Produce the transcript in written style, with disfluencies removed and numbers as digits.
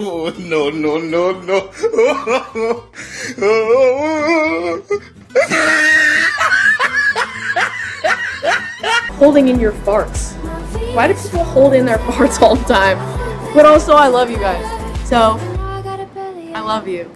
Oh, no, no, no, no. Holding in your farts. Why do people hold in their farts all the time? But also, I love you guys. So, I love you.